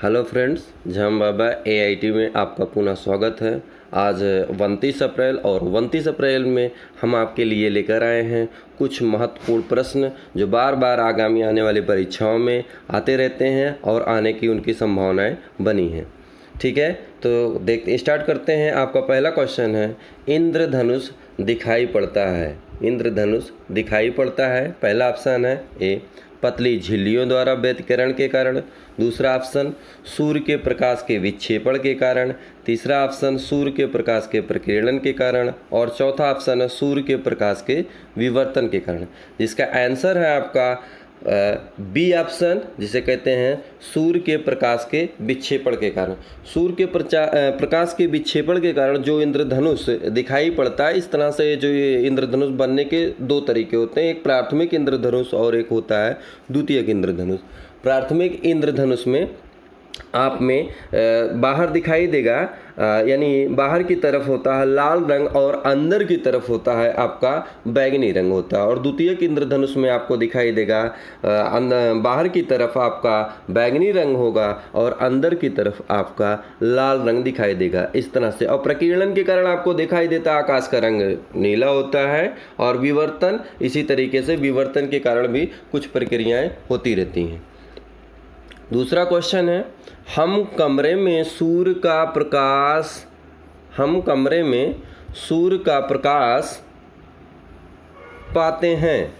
Hello friends, झाम बाबा AIT में आपका पुनः स्वागत है। आज 29 अप्रैल और 29 अप्रैल में हम आपके लिए लेकर आए हैं कुछ महत्वपूर्ण प्रश्न जो बार बार आगामी आने वाली परीक्षाओं में आते रहते हैं और आने की उनकी संभावनाएं बनी हैं। ठीक है, तो स्टार्ट करते हैं। आपका पहला क्वेश्चन है, इंद्रधनुष दिखाई पड़ता है। इंद्रधनुष दिखाई पड़ता है, पहला ऑप्शन है ए पतली झिल्लियों द्वारा व्यतिकरण के कारण, दूसरा ऑप्शन सूर्य के प्रकाश के विक्षेपण के कारण, तीसरा ऑप्शन सूर्य के प्रकाश के प्रकीर्णन के कारण और चौथा ऑप्शन है सूर्य के प्रकाश के विवर्तन के कारण। जिसका आंसर है आपका बी ऑप्शन, जिसे कहते हैं सूर्य के प्रकाश के विक्षेपण के कारण। सूर्य के प्रकाश के विक्षेपण के कारण जो इंद्रधनुष दिखाई पड़ता है, इस तरह से जो ये इंद्रधनुष बनने के दो तरीके होते हैं, एक प्राथमिक इंद्रधनुष और एक होता है द्वितीयक इंद्रधनुष। प्राथमिक इंद्रधनुष में आप में बाहर दिखाई देगा, यानी बाहर की तरफ होता है लाल रंग और अंदर की तरफ होता है आपका बैगनी रंग होता है। और द्वितीयक इंद्रधनुष में आपको दिखाई देगा बाहर की तरफ आपका बैगनी रंग होगा और अंदर की तरफ आपका लाल रंग दिखाई देगा, इस तरह से। और प्रकीर्णन के कारण आपको दिखाई देता है आकाश का रंग नीला होता है। और विवर्तन इसी तरीके से, विवर्तन के कारण भी कुछ प्रक्रियाएं होती रहती हैं। दूसरा क्वेश्चन है, हम कमरे में सूर्य का प्रकाश पाते हैं।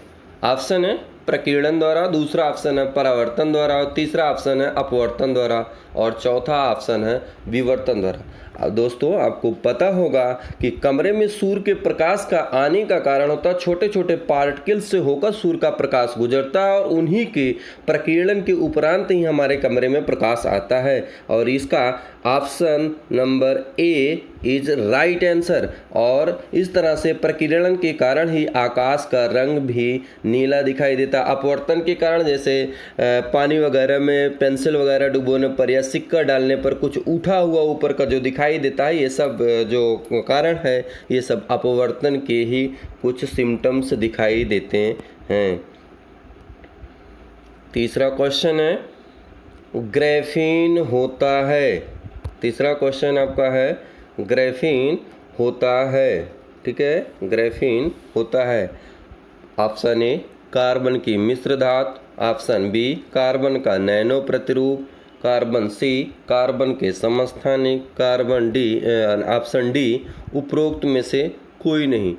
ऑप्शन है प्रकीर्णन द्वारा, दूसरा ऑप्शन है परावर्तन द्वारा और तीसरा ऑप्शन है अपवर्तन द्वारा और चौथा ऑप्शन है विवर्तन द्वारा। अब दोस्तों, आपको पता होगा कि कमरे में सूर्य के प्रकाश का आने का कारण होता है छोटे छोटे पार्टिकल्स से होकर सूर्य का प्रकाश गुजरता है और उन्हीं के प्रकीर्णन के उपरांत ही हमारे कमरे में प्रकाश आता है। और इसका option number A is right answer. और इस तरह से प्रकीर्णन के कारण ही आकाश का रंग भी नीला दिखाई देता। अपवर्तन के कारण, जैसे पानी वगैरह में पेंसिल वगैरह डुबोने पर या सिक्का डालने पर कुछ उठा हुआ ऊपर का जो दिखाई देता है, ये सब जो कारण है, ये सब अपवर्तन के ही कुछ सिम्टम्स दिखाई देते हैं। तीसरा क्वेश्चन है, ग्रेफीन होता है। तीसरा क्वेश्चन आपका है, ग्रेफीन होता है। ठीक है, ग्रेफीन होता है। ऑप्शन ए कार्बन की मिश्र धातु, ऑप्शन बी कार्बन का नैनो प्रतिरूप, कार्बन सी कार्बन के समस्थानिक, ऑप्शन डी उपरोक्त में से कोई नहीं।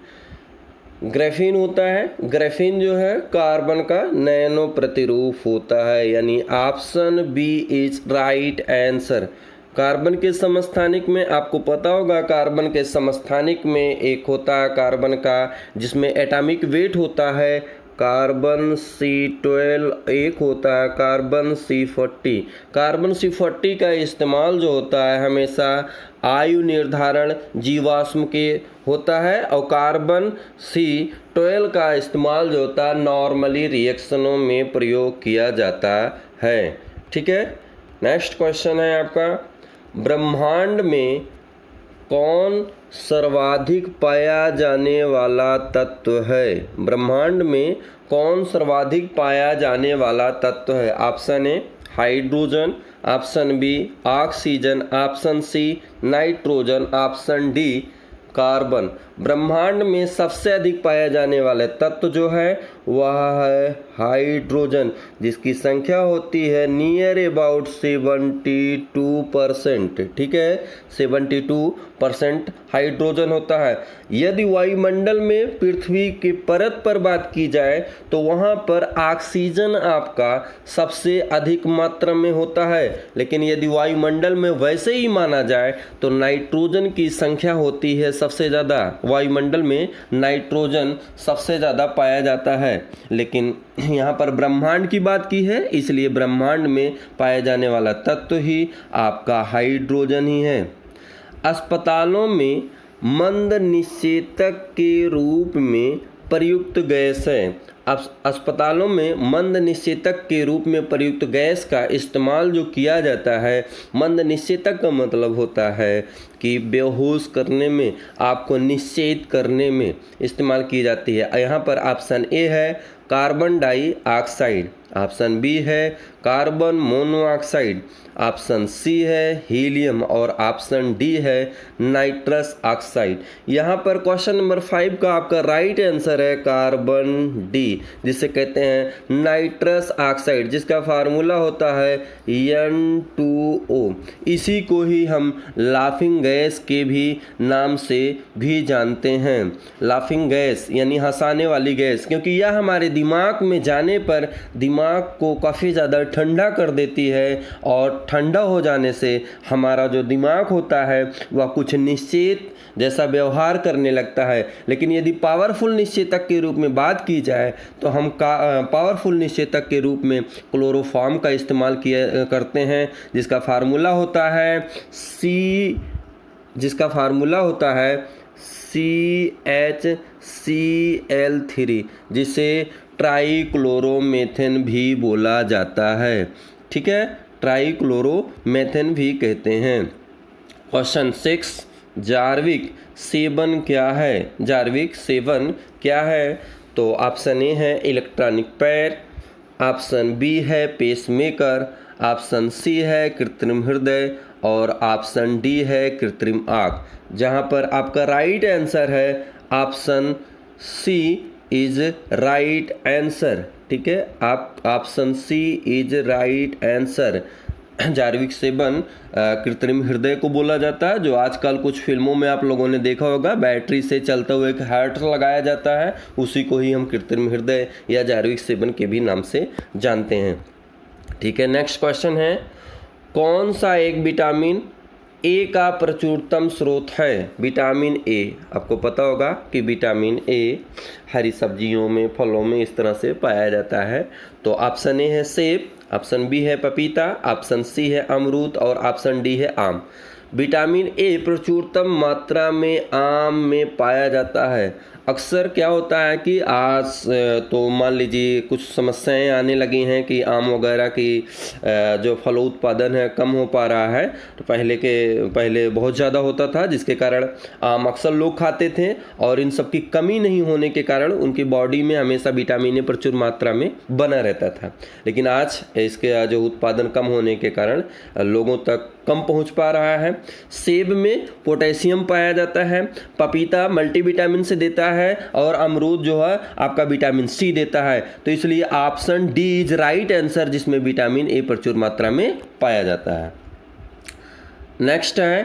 ग्रेफीन होता है, ग्रेफीन जो है कार्बन का नैनो प्रतिरूप होता है, यानी option B is right answer. Carbon के समस्थानिक में आपको पता होगा, कार्बन के समस्थानिक में एक होता है कार्बन का जिसमें एटॉमिक वेट होता है कार्बन C12, एक होता है कार्बन C40। कार्बन C40 का इस्तेमाल जो होता है हमेशा आयु निर्धारण जीवाश्म के होता है और कार्बन C12 का इस्तेमाल जो होता है नॉर्मली रिएक्शनों में प्रयोग किया जाता है। ठीक है, नेक्स्ट क्वेश्चन है आपका, ब्रह्मांड में कौन सर्वाधिक पाया जाने वाला तत्व है। ब्रह्मांड में कौन सर्वाधिक पाया जाने वाला तत्व है। Option A hydrogen, option B oxygen, option C nitrogen, option D carbon. ब्रह्मांड में सबसे अधिक पाया जाने वाला तत्व जो है वह है हाइड्रोजन, जिसकी संख्या होती है नियर अबाउट 72%। ठीक है, 72% हाइड्रोजन होता है। यदि वायुमंडल में पृथ्वी की परत पर बात की जाए तो वहाँ पर ऑक्सीजन आपका सबसे अधिक मात्रा में होता है, लेकिन यदि वायुमंडल में वैसे ही माना जाए तो नाइट्रोजन की संख्या होती है सबसे ज़्यादा। वायुमंडल में नाइट्रोजन सबसे ज़्यादा पाया जाता है, लेकिन यहाँ पर ब्रह्मांड की बात की है, इसलिए ब्रह्मांड में पाया जाने वाला तत्व ही आपका हाइड्रोजन ही है। अस्पतालों में मंद निषेचक के रूप में प्रयुक्त गैस है। अस्पतालों में मंद निषेचक के रूप में प्रयुक्त गैस का इस्तेमाल जो किया जाता है, मंद निषेचक का मतलब होता है कि बेहोश करने में, आपको निश्चेत करने में इस्तेमाल की जाती है। यहाँ पर ऑप्शन ए है कार्बन डाइऑक्साइड, ऑप्शन बी है कार्बन मोनोऑक्साइड, ऑप्शन सी है हीलियम और ऑप्शन डी है नाइट्रस ऑक्साइड। यहाँ पर क्वेश्चन नंबर 5 का आपका राइट आंसर है कार्बन डी, जिसे कहते हैं नाइट्रस ऑक्साइड, जिसका फार्मूला होता है N2O। इसी को ही हम लाफिंग गैस के भी नाम से भी जानते हैं। लाफिंग गैस यानी हंसाने वाली गैस, क्योंकि यह हमारे दिमाग में जाने पर दिमाग को काफ़ी ज़्यादा ठंडा कर देती है और ठंडा हो जाने से हमारा जो दिमाग होता है वह कुछ निश्चित जैसा व्यवहार करने लगता है। लेकिन यदि पावरफुल निश्चेतक के रूप में बात की जाए तो हम पावरफुल निश्चेतक के रूप में क्लोरोफॉर्म का इस्तेमाल करते हैं, जिसका फार्मूला होता है CHCl3, जिसे ट्राइक्लोरोमेथेन भी बोला जाता है। ठीक है, ट्राइक्लोरोमेथेन भी कहते हैं। क्वेश्चन 6, जार्विक 7 क्या है? जार्विक 7 क्या है? तो ऑप्शन ए है इलेक्ट्रॉनिक पैर, ऑप्शन बी है पेसमेकर, ऑप्शन सी है कृत्रिम हृदय और ऑप्शन डी है कृत्रिम आँख। जहाँ पर आपका राइट आंसर है option C is right answer. ठीक है, आप option C is right answer. Jarvik 7 कृत्रिम हृदय को बोला जाता है, जो आजकल कुछ फिल्मों में आप लोगों ने देखा होगा, बैटरी से चलता हुआ एक हार्ट लगाया जाता है, उसी को ही हम कृत्रिम हृदय या जार्विक 7 के भी नाम से जानते हैं। ठीक है, नेक्स्ट क्वेश्चन है, कौन सा एक विटामिन ए का प्रचुरतम स्रोत है? विटामिन ए, आपको पता होगा कि विटामिन ए हरी सब्जियों में, फलों में इस तरह से पाया जाता है। तो ऑप्शन ए है सेब, ऑप्शन बी है पपीता, ऑप्शन सी है अमरूद और ऑप्शन डी है आम। विटामिन ए प्रचुरतम मात्रा में आम में पाया जाता है। अक्सर क्या होता है कि आज तो मान लीजिए कुछ समस्याएं आने लगी हैं कि आम वगैरह की जो फल उत्पादन है कम हो पा रहा है। तो पहले बहुत ज़्यादा होता था, जिसके कारण आम अक्सर लोग खाते थे और इन सब की कमी नहीं होने के कारण उनकी बॉडी में हमेशा विटामिन ए प्रचुर मात्रा में बना रहता था। लेकिन आज इसके जो उत्पादन कम होने के कारण लोगों तक कम पहुंच पा रहा है। सेब में पोटेशियम पाया जाता है, पपीता मल्टीविटामिन से देता है और अमरूद जो है आपका विटामिन सी देता है। तो इसलिए option D is right answer, जिसमें विटामिन ए प्रचुर मात्रा में पाया जाता है। नेक्स्ट है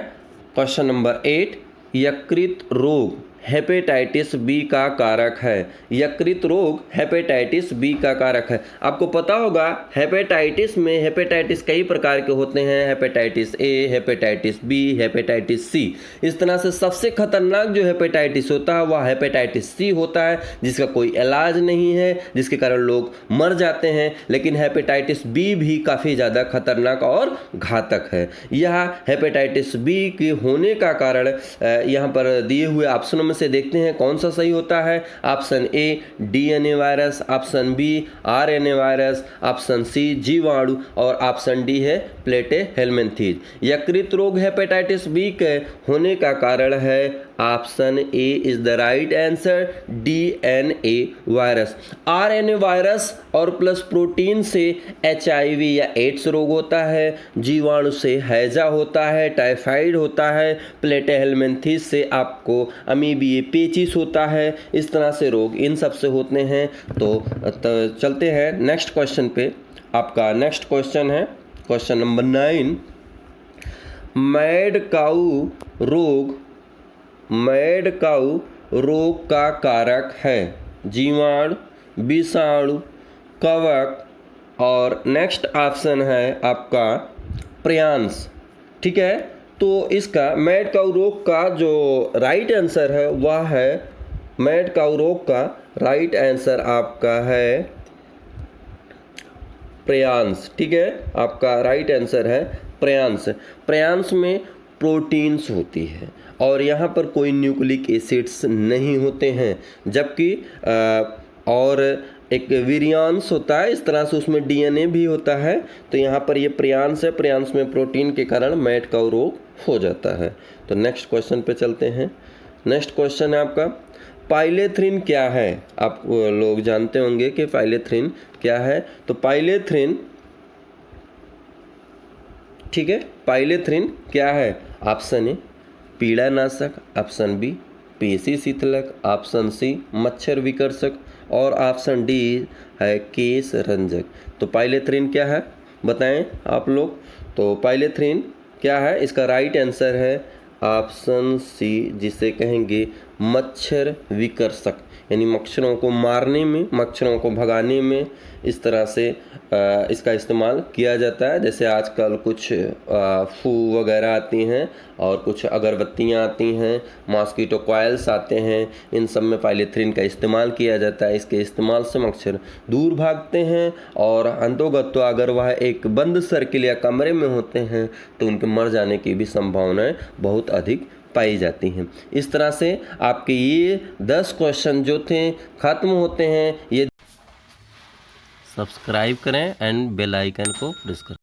क्वेश्चन नंबर 8, यकृत रोग हेपेटाइटिस बी का कारक है। यकृत रोग हेपेटाइटिस बी का कारक है। आपको पता होगा हेपेटाइटिस में हेपेटाइटिस कई प्रकार के होते हैं, hepatitis A, hepatitis B, hepatitis C. इस तरह से सबसे खतरनाक जो हेपेटाइटिस होता है वह हेपेटाइटिस सी होता है, जिसका कोई इलाज नहीं है, जिसके कारण लोग मर जाते हैं। लेकिन हेपेटाइटिस बी भी काफ़ी ज़्यादा खतरनाक और घातक है। यह हेपेटाइटिस बी के होने का कारण यहाँ पर दिए हुए ऑप्शनों में से देखते हैं कौन सा सही होता है। Option A DNA virus, option B RNA virus, option C जीवाणु और ऑप्शन डी है प्लेटेहेल्मिंथेस। यकृत रोग हेपेटाइटिस बी के होने का कारण है option A is the right answer, DNA virus. RNA virus और प्लस प्रोटीन से एचआईवी या एड्स रोग होता है, जीवाणु से हैजा होता है, टाइफाइड होता है, प्लेटेहेल्मिंथेस से आपको अमीबिए पेचिस होता है। इस तरह से रोग इन सब से होते हैं। तो चलते हैं नेक्स्ट क्वेश्चन पे। आपका नेक्स्ट क्वेश्चन है क्वेश्चन नंबर 9, मैड काऊ रोग का कारक है जीवाणु, विषाणु, कवक और नेक्स्ट ऑप्शन है आपका प्रियांश। ठीक है, तो इसका मैड काऊ रोग का जो राइट आंसर है वह है, मैड काऊ रोग का राइट आंसर आपका है प्रियांश। ठीक है, आपका राइट आंसर है प्रियांश। प्रियांश में प्रोटीन्स होती है और यहाँ पर कोई न्यूक्लिक एसिड्स नहीं होते हैं, जबकि और एक वीर्यांश होता है, इस तरह से उसमें डीएनए भी होता है। तो यहाँ पर ये प्रियांश है, प्रियांश में प्रोटीन के कारण मैटकाउ रोग हो जाता है। तो नेक्स्ट क्वेश्चन पे चलते हैं। नेक्स्ट क्वेश्चन है आपका, पाइलेथ्रिन क्या है? आप लोग जानते होंगे कि पाइलेथ्रिन क्या है। तो पाइलेथ्रिन, ठीक है, पाइलेथ्रिन क्या है? ऑप्शन ए पीड़ानाशक, ऑप्शन बी पेशी शीतलक, ऑप्शन सी मच्छर विकर्षक और ऑप्शन डी है केश रंजक। तो पाइलेथ्रिन क्या है बताएं आप लोग। तो पाइलेथ्रिन क्या है? इसका राइट आंसर है ऑप्शन सी, जिसे कहेंगे मच्छर विकर्षक, यानी मच्छरों को मारने में, मच्छरों को भगाने में इस तरह से इसका इस्तेमाल किया जाता है। जैसे आजकल कुछ फू वगैरह आती हैं और कुछ अगरबत्तियाँ आती हैं, मॉस्किटो कॉइल्स आते हैं, इन सब में पाइलेथ्रिन का इस्तेमाल किया जाता है। इसके इस्तेमाल से मच्छर दूर भागते हैं और अंतोगत्वा अगर वह एक बंद सर्किल या कमरे में होते हैं तो उनके मर जाने की भी संभावनाएं बहुत अधिक पाई जाती हैं। इस तरह से आपके ये 10 क्वेश्चन जो थे खत्म होते हैं। ये सब्सक्राइब करें एंड बेल आइकन को प्रेस करें।